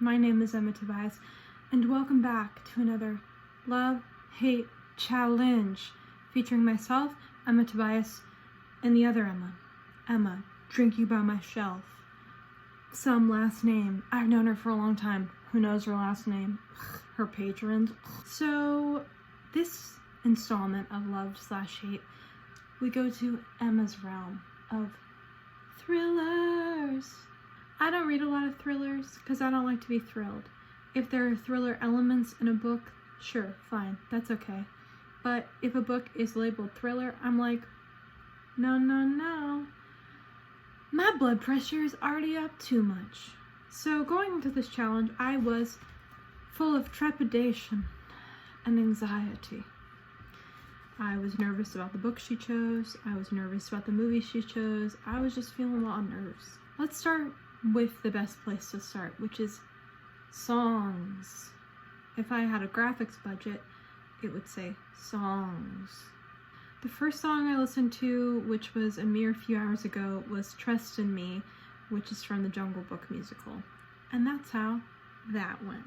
My name is Emma Tobias, and welcome back to another Love, Hate Challenge featuring myself, Emma Tobias, and the other Emma. Emma, drinking by my shelf. Some last name. I've known her for a long time. Who knows her last name? Her patrons. So, this installment of Love/Hate, we go to Emma's realm of thrillers. I don't read a lot of thrillers because I don't like to be thrilled. If there are thriller elements in a book, sure, fine, that's okay. But if a book is labeled thriller, I'm like, no. My blood pressure is already up too much. So going into this challenge, I was full of trepidation and anxiety. I was nervous about the book she chose. I was nervous about the movie she chose. I was just feeling a lot of nerves. Let's start with the best place to start, which is songs. If I had a graphics budget, it would say songs. The first song I listened to, which was a mere few hours ago, was Trust in Me, which is from the Jungle Book musical. And that's how that went.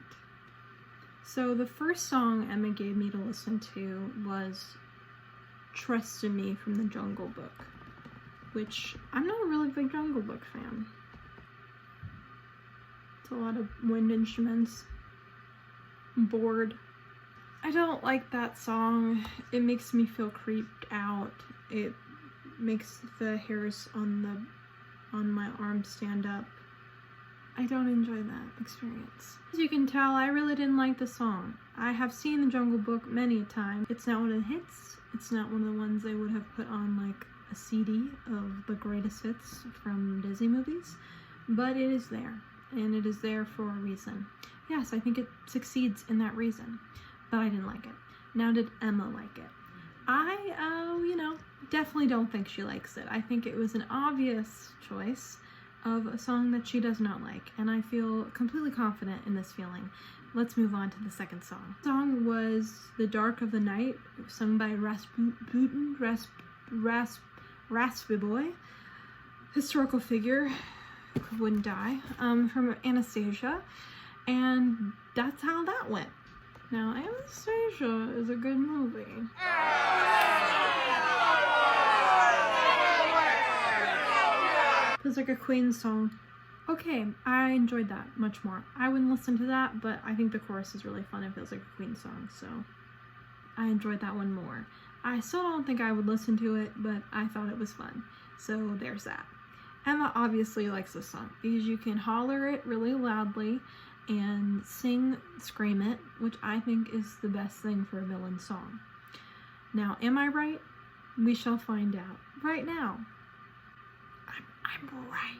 So the first song Emma gave me to listen to was Trust in Me from the Jungle Book, which I'm not a really big Jungle Book fan. It's a lot of wind instruments. I'm bored. I don't like that song. It makes me feel creeped out. It makes the hairs on my arms stand up. I don't enjoy that experience. As you can tell, I really didn't like the song. I have seen the Jungle Book many a time. It's not one of the hits. It's not one of the ones they would have put on like a CD of the greatest hits from Disney movies, but it is there, and it is there for a reason. Yes, I think it succeeds in that reason, but I didn't like it. Now, did Emma like it? I, definitely don't think she likes it. I think it was an obvious choice of a song that she does not like, and I feel completely confident in this feeling. Let's move on to the second song. The song was The Dark of the Night, sung by Raspy Boy, historical figure who wouldn't die, from Anastasia, and that's how that went. Now, Anastasia is a good movie. Feels like a Queen song. Okay, I enjoyed that much more. I wouldn't listen to that, but I think the chorus is really fun. It feels like a Queen song, so I enjoyed that one more. I still don't think I would listen to it, but I thought it was fun. So there's that. Emma obviously likes this song because you can holler it really loudly and scream it, which I think is the best thing for a villain song. Now, am I right? We shall find out right now. I'm right.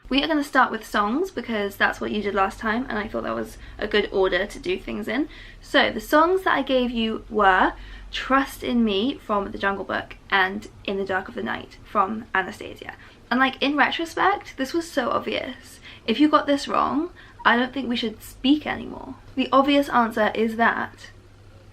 We are going to start with songs because that's what you did last time, and I thought that was a good order to do things in. So the songs that I gave you were Trust in Me from The Jungle Book and In the Dark of the Night from Anastasia. And like, in retrospect, this was so obvious. If you got this wrong, I don't think we should speak anymore. The obvious answer is that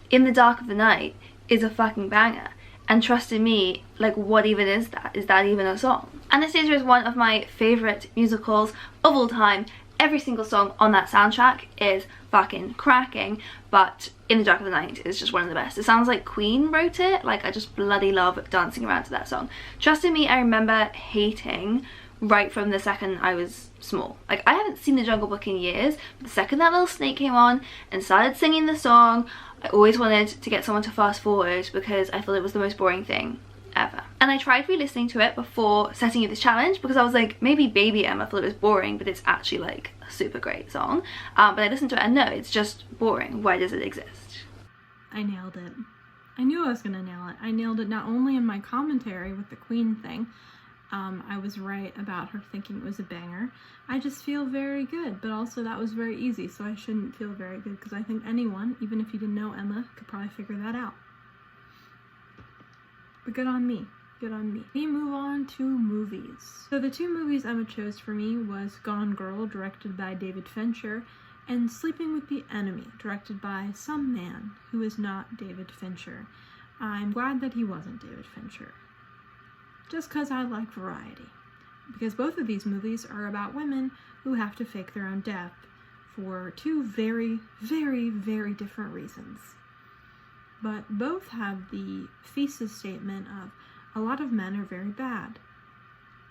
In the Dark of the Night is a fucking banger. And Trust in Me, like, what even is that? Is that even a song? Anastasia is one of my favourite musicals of all time. Every single song on that soundtrack is fucking cracking, but In the Dark of the Night is just one of the best. It sounds like Queen wrote it. Like, I just bloody love dancing around to that song. Trust in Me, I remember hating right from the second I was small. Like, I haven't seen the Jungle Book in years, but the second that little snake came on and started singing the song, I always wanted to get someone to fast forward because I thought it was the most boring thing ever. And I tried re-listening to it before setting you this challenge because I was like, maybe baby Emma thought it was boring, but it's actually like a super great song. But I listened to it and no, it's just boring. Why does it exist? I nailed it. I knew I was gonna nail it. I nailed it not only in my commentary with the Queen thing. I was right about her thinking it was a banger. I just feel very good, but also that was very easy, so I shouldn't feel very good because I think anyone, even if you didn't know Emma, could probably figure that out. But good on me. Good on me. We move on to movies. So the two movies Emma chose for me was Gone Girl, directed by David Fincher, and Sleeping with the Enemy, directed by some man who is not David Fincher. I'm glad that he wasn't David Fincher. Just because I like variety. Because both of these movies are about women who have to fake their own death for two very, very, very different reasons. But both have the thesis statement of a lot of men are very bad.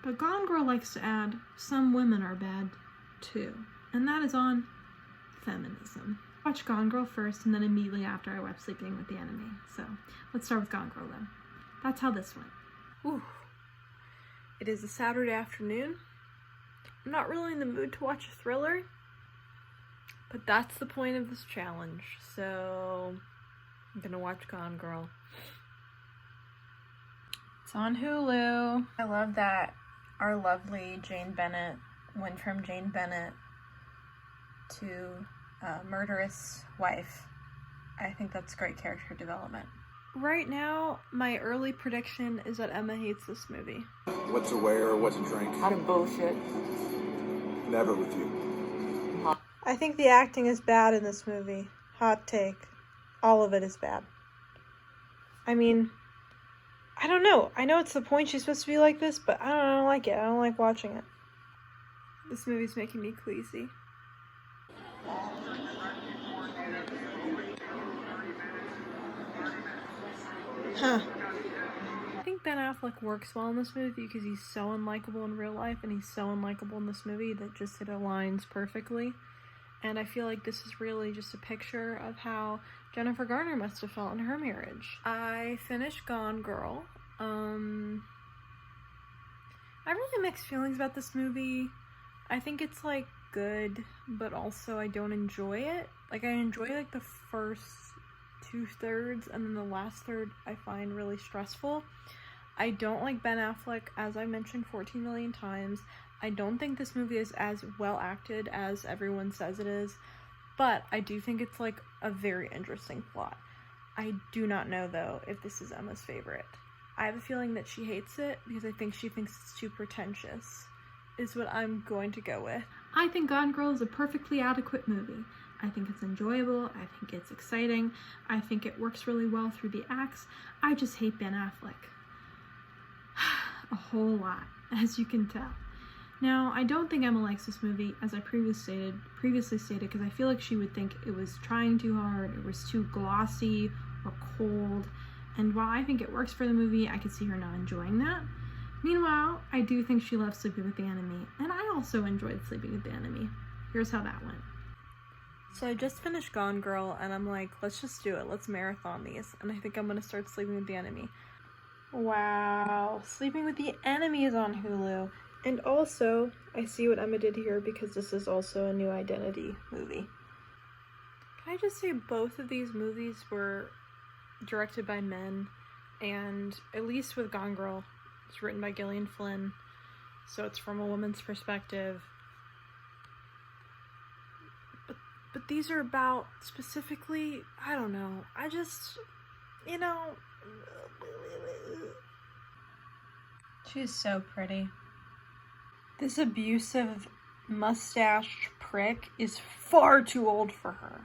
But Gone Girl likes to add some women are bad too. And that is on feminism. I watched Gone Girl first, and then immediately after I watched Sleeping with the Enemy. So let's start with Gone Girl though. That's how this went. Ooh. It is a Saturday afternoon. I'm not really in the mood to watch a thriller, but that's the point of this challenge, so I'm gonna watch Gone Girl. It's on Hulu. I love that our lovely Jane Bennett went from Jane Bennett to murderous wife. I think that's great character development. Right now, my early prediction is that Emma hates this movie. What's a wear, what's a drink? Out of bullshit. Never with you. I think the acting is bad in this movie. Hot take. All of it is bad. I mean, I don't know. I know it's the point she's supposed to be like this, but I don't like it. I don't like watching it. This movie's making me queasy. Huh. I think Ben Affleck works well in this movie because he's so unlikable in real life, and he's so unlikable in this movie that just it aligns perfectly. And I feel like this is really just a picture of how Jennifer Garner must have felt in her marriage. I finished Gone Girl. I have really mixed feelings about this movie. I think it's like good, but also I don't enjoy it. Like I enjoy like the first 2/3, and then the last third I find really stressful. I don't like Ben Affleck, as I mentioned 14 million times. I don't think this movie is as well acted as everyone says it is, but I do think it's like a very interesting plot. I do not know though if this is Emma's favorite. I have a feeling that she hates it because I think she thinks it's too pretentious, is what I'm going to go with. I think Gone Girl is a perfectly adequate movie. I think it's enjoyable. I think it's exciting. I think it works really well through the acts. I just hate Ben Affleck. A whole lot, as you can tell. Now, I don't think Emma likes this movie, as I previously stated, because I feel like she would think it was trying too hard, it was too glossy or cold, and while I think it works for the movie, I could see her not enjoying that. Meanwhile, I do think she loves Sleeping with the Enemy, and I also enjoyed Sleeping with the Enemy. Here's how that went. So I just finished Gone Girl, and I'm like, let's just do it. Let's marathon these. And I think I'm going to start Sleeping with the Enemy. Wow. Sleeping with the Enemy is on Hulu. And also, I see what Emma did here because this is also a New Identity movie. Can I just say both of these movies were directed by men, and at least with Gone Girl, it's written by Gillian Flynn, so it's from a woman's perspective. But these are about specifically, I don't know, I just, you know. She's so pretty. This abusive mustache prick is far too old for her.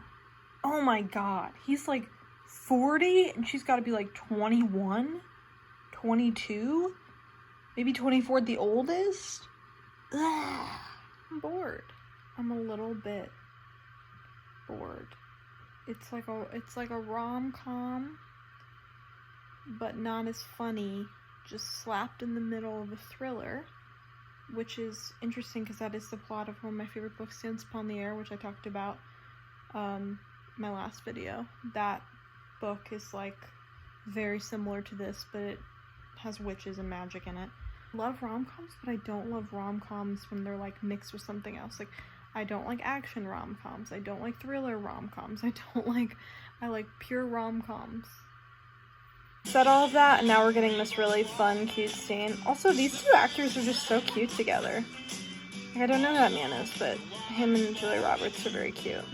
Oh my god. He's like 40 and she's got to be like 21, 22, maybe 24 at the oldest. Ugh. I'm bored. I'm a little bit bored. It's like a rom-com, but not as funny, just slapped in the middle of a thriller, which is interesting because that is the plot of one of my favorite books, Dance Upon the Air, which I talked about my last video. That book is like very similar to this, but it has witches and magic in it. I love rom-coms, but I don't love rom-coms when they're like mixed with something else. Like, I don't like action rom-coms. I don't like thriller rom-coms. I like pure rom-coms. Said all of that, and now we're getting this really fun, cute scene. Also, these two actors are just so cute together. Like, I don't know who that man is, but him and Julia Roberts are very cute.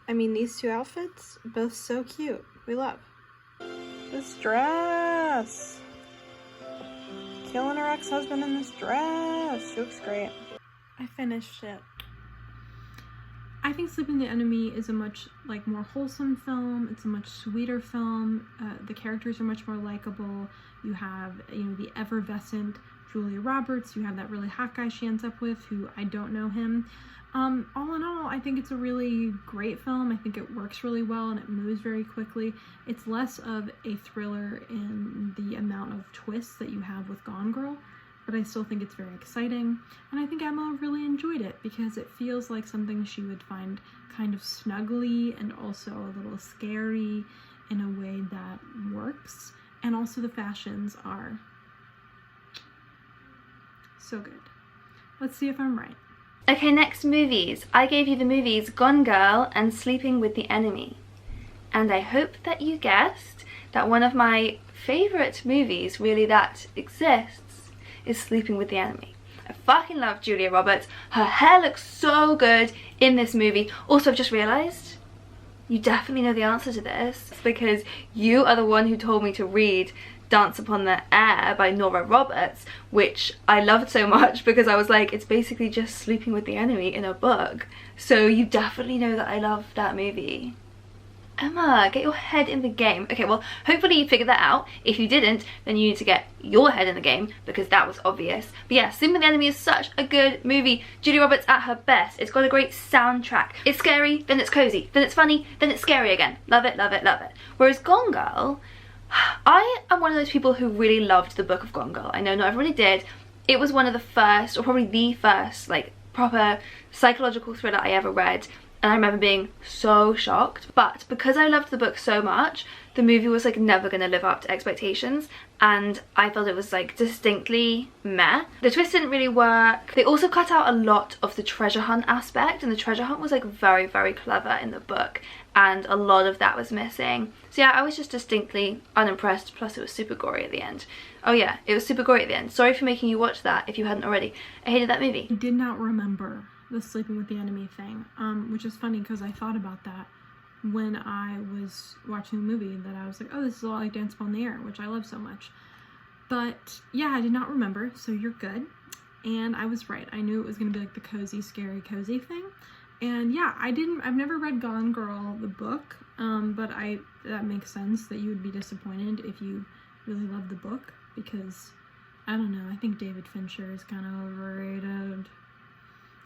I mean, these two outfits, both so cute. We love. This dress! Killing her ex-husband in this dress. She looks great. I finished it. I think Sleeping with the Enemy is a much more wholesome film. It's a much sweeter film. The characters are much more likable. You have the effervescent Julia Roberts. You have that really hot guy she ends up with, who I don't know him. All in all, I think it's a really great film. I think it works really well and it moves very quickly. It's less of a thriller in the amount of twists that you have with Gone Girl, but I still think it's very exciting. And I think Emma really enjoyed it because it feels like something she would find kind of snuggly and also a little scary in a way that works. And also the fashions are so good. Let's see if I'm right. Okay, next movies. I gave you the movies Gone Girl and Sleeping with the Enemy. And I hope that you guessed that one of my favourite movies, really, that exists is Sleeping with the Enemy. I fucking love Julia Roberts. Her hair looks so good in this movie. Also, I've just realised you definitely know the answer to this because you are the one who told me to read Dance Upon the Air by Nora Roberts, which I loved so much because I was like, it's basically just Sleeping with the Enemy in a book. So you definitely know that I love that movie. Emma, get your head in the game. Okay, well, hopefully you figured that out. If you didn't, then you need to get your head in the game because that was obvious. But yeah, Sleeping with the Enemy is such a good movie. Julia Roberts at her best. It's got a great soundtrack. It's scary, then it's cozy, then it's funny, then it's scary again. Love it, love it, love it. Whereas Gone Girl, I am one of those people who really loved the book of Gone Girl. I know not everybody did. It was one of the first, or probably the first, like, proper psychological thriller I ever read. And I remember being so shocked. But because I loved the book so much, the movie was like never gonna live up to expectations. And I felt it was like distinctly meh. The twist didn't really work. They also cut out a lot of the treasure hunt aspect. And the treasure hunt was like very, very clever in the book. And a lot of that was missing. So yeah, I was just distinctly unimpressed. Plus it was super gory at the end. Oh yeah, it was super gory at the end. Sorry for making you watch that if you hadn't already. I hated that movie. I did not remember the Sleeping with the Enemy thing, which is funny because I thought about that when I was watching the movie, that I was like, oh, this is a lot like Dance Upon the Air, which I love so much. But yeah, I did not remember, so you're good. And I was right. I knew it was going to be like the cozy, scary, cozy thing. And yeah, I've never read Gone Girl, the book, but that makes sense that you would be disappointed if you really love the book because, I don't know, I think David Fincher is kind of overrated.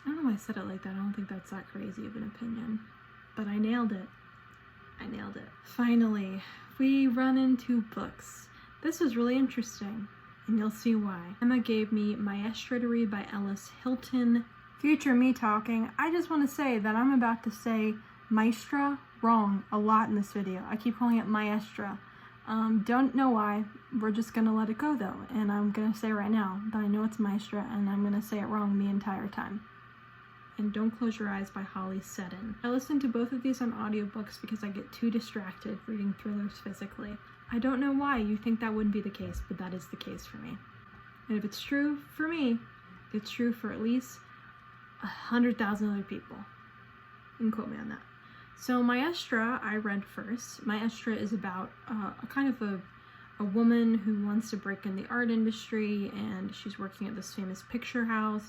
I don't know why I said it like that. I don't think that's that crazy of an opinion. But I nailed it. I nailed it. Finally, we run into books. This was really interesting, and you'll see why. Emma gave me Maestra to read by Ellis Hilton. Future me talking. I just want to say that I'm about to say Maestra wrong a lot in this video. I keep calling it Maestra. Don't know why. We're just gonna let it go though. And I'm gonna say right now that I know it's Maestra, and I'm gonna say it wrong the entire time. And Don't Close Your Eyes by Holly Seddon. I listen to both of these on audiobooks because I get too distracted reading thrillers physically. I don't know why you think that wouldn't be the case, but that is the case for me. And if it's true for me, it's true for at least 100,000 other people. You can quote me on that. So Maestra, I read first. Maestra is about a kind of a woman who wants to break in the art industry, and she's working at this famous picture house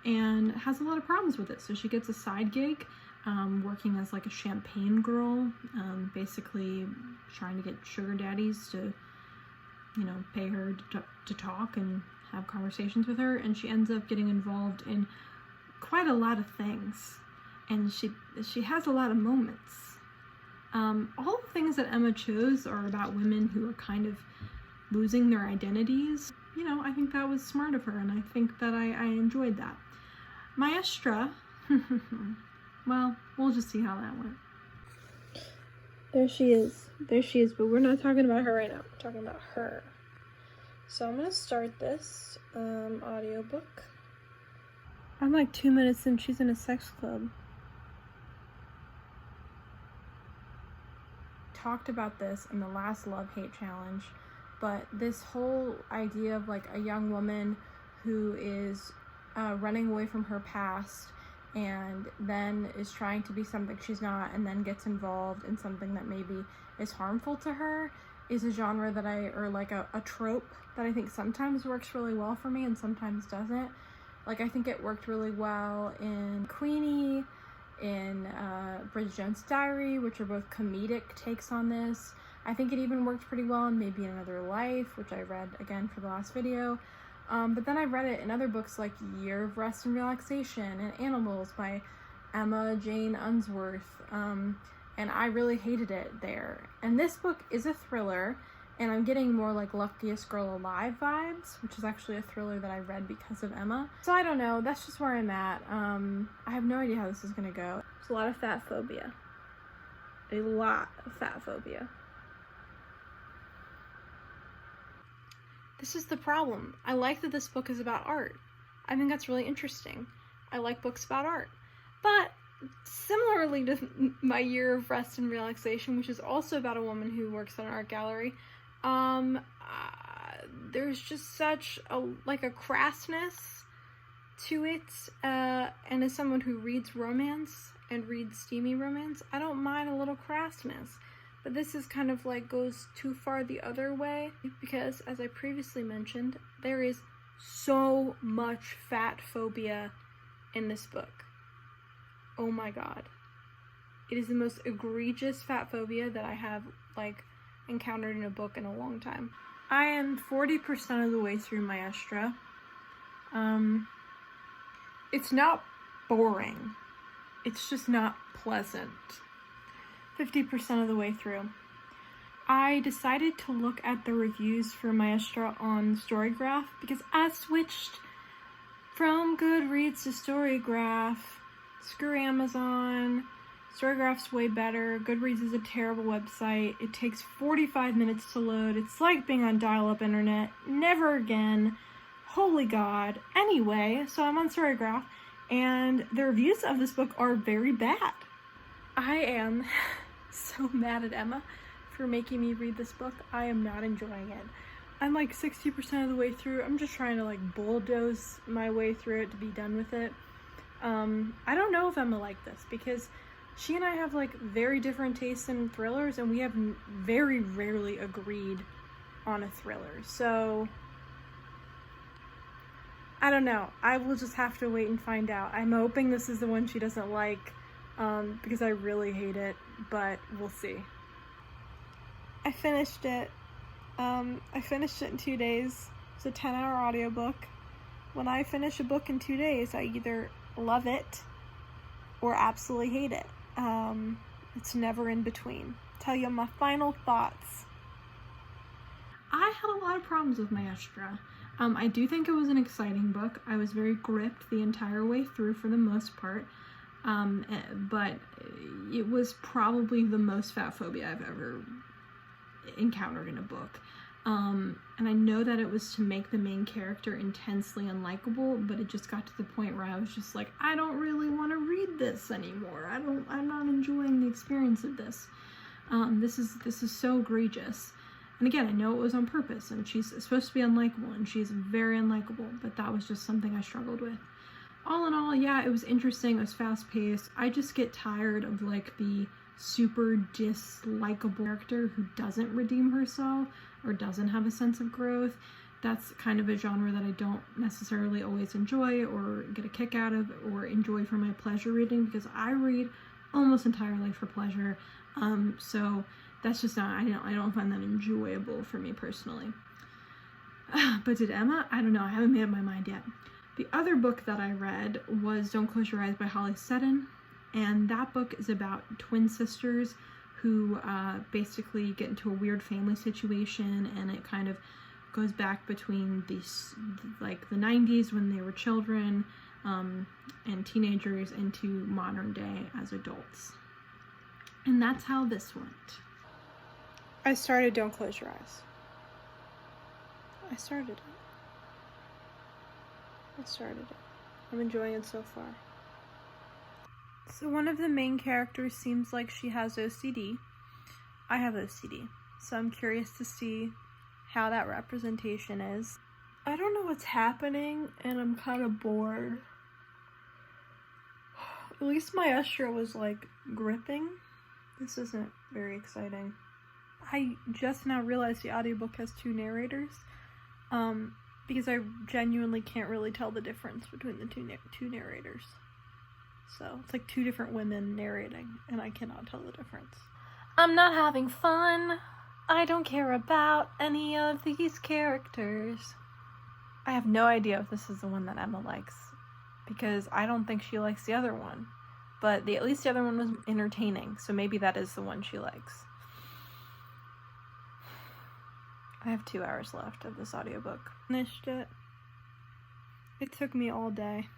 and has a lot of problems with it. So she gets a side gig working as like a champagne girl, basically trying to get sugar daddies to, you know, pay her to talk and have conversations with her. And she ends up getting involved in quite a lot of things. And she has a lot of moments. All the things that Emma chose are about women who are kind of losing their identities. You know, I think that was smart of her, and I think that I enjoyed that. Maestra, well, we'll just see how that went. There she is, but we're not talking about her right now. We're talking about her. So I'm gonna start this audiobook. I'm like 2 minutes in, she's in a sex club. Talked about this in the last love-hate challenge, but this whole idea of like a young woman who is running away from her past and then is trying to be something she's not, and then gets involved in something that maybe is harmful to her is a genre that or like a trope that I think sometimes works really well for me and sometimes doesn't. Like, I think it worked really well in Queenie, in Bridget Jones' Diary, which are both comedic takes on this. I think it even worked pretty well in Maybe Another Life, which I read again for the last video. But then I read it in other books like Year of Rest and Relaxation and Animals by Emma Jane Unsworth, and I really hated it there. And this book is a thriller, and I'm getting more like Luckiest Girl Alive vibes, which is actually a thriller that I read because of Emma. So I don't know, that's just where I'm at. I have no idea how this is gonna go. There's a lot of fat phobia. A lot of fat phobia. This is the problem. I like that this book is about art. I think that's really interesting. I like books about art. But similarly to my Year of Rest and Relaxation, which is also about a woman who works at an art gallery, there's just such a crassness to it. And as someone who reads romance and reads steamy romance, I don't mind a little crassness. But this is kind of like goes too far the other way, because as I previously mentioned, there is so much fat phobia in this book. Oh my god. It is the most egregious fat phobia that I have encountered in a book in a long time. I am 40% of the way through Maestra. It's not boring. It's just not pleasant. 50% of the way through. I decided to look at the reviews for Maestra on Storygraph because I switched from Goodreads to Storygraph. Screw Amazon. Storygraph's way better. Goodreads is a terrible website. It takes 45 minutes to load. It's like being on dial-up internet. Never again. Holy God. Anyway, so I'm on Storygraph, and the reviews of this book are very bad. I am so mad at Emma for making me read this book. I am not enjoying it. I'm 60% of the way through. I'm just trying to bulldoze my way through it to be done with it. I don't know if Emma liked this because she and I have very different tastes in thrillers, and we have very rarely agreed on a thriller. So I don't know. I will just have to wait and find out. I'm hoping this is the one she doesn't like, because I really hate it, but we'll see. I finished it. I finished it in 2 days. It's a 10-hour audiobook. When I finish a book in 2 days, I either love it or absolutely hate it. It's never in between. Tell you my final thoughts. I had a lot of problems with Maestra. I do think it was an exciting book. I was very gripped the entire way through for the most part. But it was probably the most fat phobia I've ever encountered in a book. And I know that it was to make the main character intensely unlikable, but it just got to the point where I was just like, I don't really want to read this anymore. I'm not enjoying the experience of this. This is so egregious. And again, I know it was on purpose, and she's supposed to be unlikable, and she's very unlikable, but that was just something I struggled with. All in all, yeah, it was interesting, it was fast-paced. I just get tired of the super dislikable character who doesn't redeem herself or doesn't have a sense of growth. That's kind of a genre that I don't necessarily always enjoy or get a kick out of or enjoy for my pleasure reading, because I read almost entirely for pleasure. So that's just not, I don't find that enjoyable for me personally. But did Emma? I don't know, I haven't made up my mind yet. The other book that I read was Don't Close Your Eyes by Holly Seddon, and that book is about twin sisters who basically get into a weird family situation, and it kind of goes back between these, the 90s when they were children and teenagers into modern day as adults. And that's how this went. I started Don't Close Your Eyes. I started it. I'm enjoying it so far. So one of the main characters seems like she has OCD. I have OCD, so I'm curious to see how that representation is. I don't know what's happening, and I'm kind of bored. At least Maestra was gripping. This isn't very exciting. I just now realized the audiobook has 2 narrators. Because I genuinely can't really tell the difference between the two narrators. So it's 2 different women narrating, and I cannot tell the difference. I'm not having fun. I don't care about any of these characters. I have no idea if this is the one that Emma likes, because I don't think she likes the other one. But at least the other one was entertaining, so maybe that is the one she likes. I have 2 hours left of this audiobook. Finished it. It took me all day.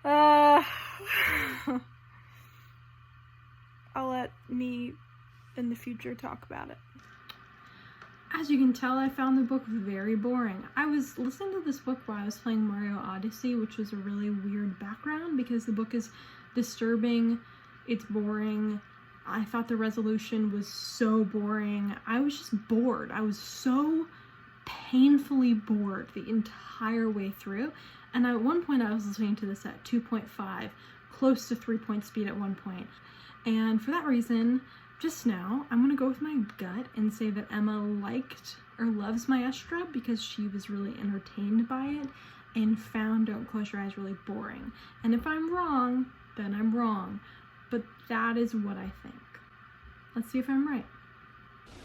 I'll let me in the future talk about it. As you can tell, I found the book very boring. I was listening to this book while I was playing Mario Odyssey, which was a really weird background because the book is disturbing, it's boring. I thought the resolution was so boring. I was just bored. I was so painfully bored the entire way through. And at one point I was listening to this at 2.5, close to 3-point speed at one point. And for that reason, just now, I'm going to go with my gut and say that Emma liked or loves Maestra because she was really entertained by it and found Don't Close Your Eyes really boring. And if I'm wrong, then I'm wrong. But that is what I think. Let's see if I'm right.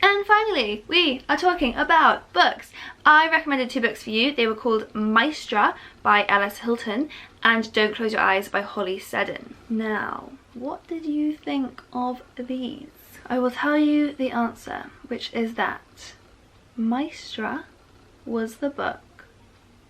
And finally, we are talking about books. I recommended 2 books for you. They were called Maestra by Alice Hilton and Don't Close Your Eyes by Holly Seddon. Now, what did you think of these? I will tell you the answer, which is that Maestra was the book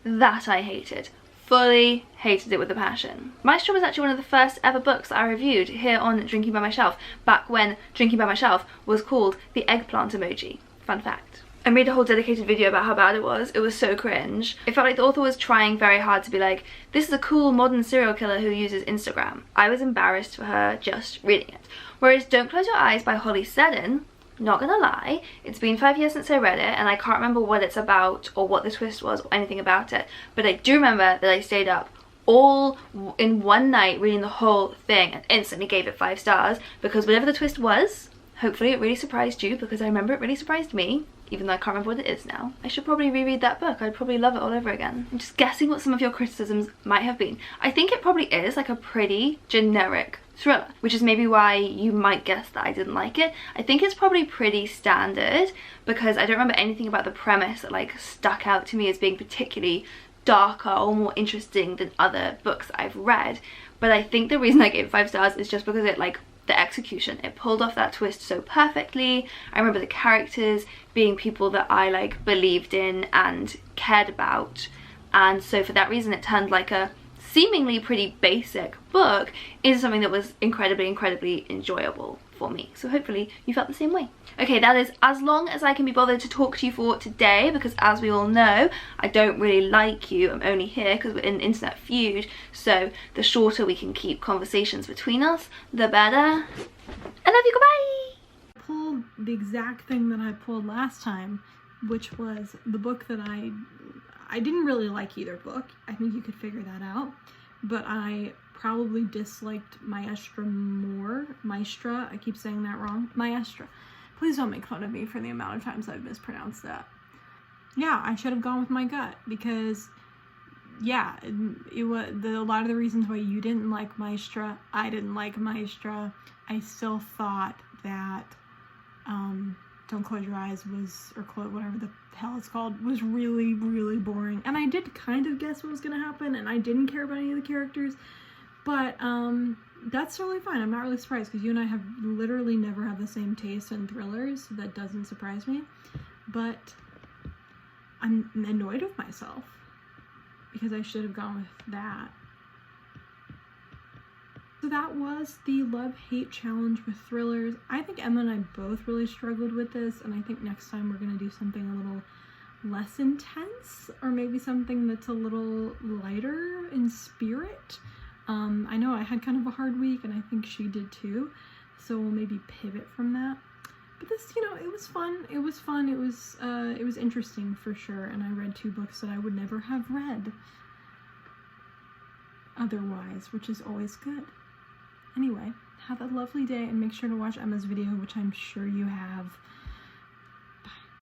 that I hated. Fully hated it with a passion. Maestra was actually one of the first ever books that I reviewed here on Drinking by My Shelf, back when Drinking by My Shelf was called the eggplant emoji. Fun fact. I made a whole dedicated video about how bad it was. It was so cringe. It felt like the author was trying very hard to be like, this is a cool modern serial killer who uses Instagram. I was embarrassed for her just reading it. Whereas Don't Close Your Eyes by Holly Seddon, not gonna lie, it's been 5 years since I read it and I can't remember what it's about or what the twist was or anything about it. But I do remember that I stayed up all in one night reading the whole thing and instantly gave it 5 stars because whatever the twist was, hopefully it really surprised you because I remember it really surprised me. Even though I can't remember what it is now. I should probably reread that book. I'd probably love it all over again. I'm just guessing what some of your criticisms might have been. I think it probably is like a pretty generic thriller, which is maybe why you might guess that I didn't like it. I think it's probably pretty standard because I don't remember anything about the premise that like stuck out to me as being particularly darker or more interesting than other books I've read. But I think the reason I gave it 5 stars is just because it like the execution. It pulled off that twist so perfectly. I remember the characters being people that I like believed in and cared about, and so for that reason it turned like a seemingly pretty basic book into something that was incredibly enjoyable for me. So hopefully you felt the same way. Okay, that is as long as I can be bothered to talk to you for today because as we all know, I don't really like you. I'm only here because we're in an internet feud, so the shorter we can keep conversations between us, the better. I love you, goodbye! I pulled the exact thing that I pulled last time, which was the book that I didn't really like either book. I think you could figure that out. But I probably disliked Maestra more. Maestra, I keep saying that wrong. Maestra. Please don't make fun of me for the amount of times I've mispronounced that. Yeah, I should have gone with my gut because, yeah, it was a lot of the reasons why you didn't like Maestra, I didn't like Maestra. I still thought that Don't Close Your Eyes was, or whatever the hell it's called, was really boring. And I did kind of guess what was going to happen, and I didn't care about any of the characters. But that's totally fine. I'm not really surprised because you and I have literally never had the same taste in thrillers, so that doesn't surprise me. But I'm annoyed with myself because I should have gone with that. So that was the love-hate challenge with thrillers. I think Emma and I both really struggled with this, and I think next time we're going to do something a little less intense, or maybe something that's a little lighter in spirit. I know I had kind of a hard week, and I think she did too, so we'll maybe pivot from that. But this, you know, it was fun. It was fun. It was interesting for sure, and I read 2 books that I would never have read otherwise, which is always good. Anyway, have a lovely day and make sure to watch Emma's video, which I'm sure you have.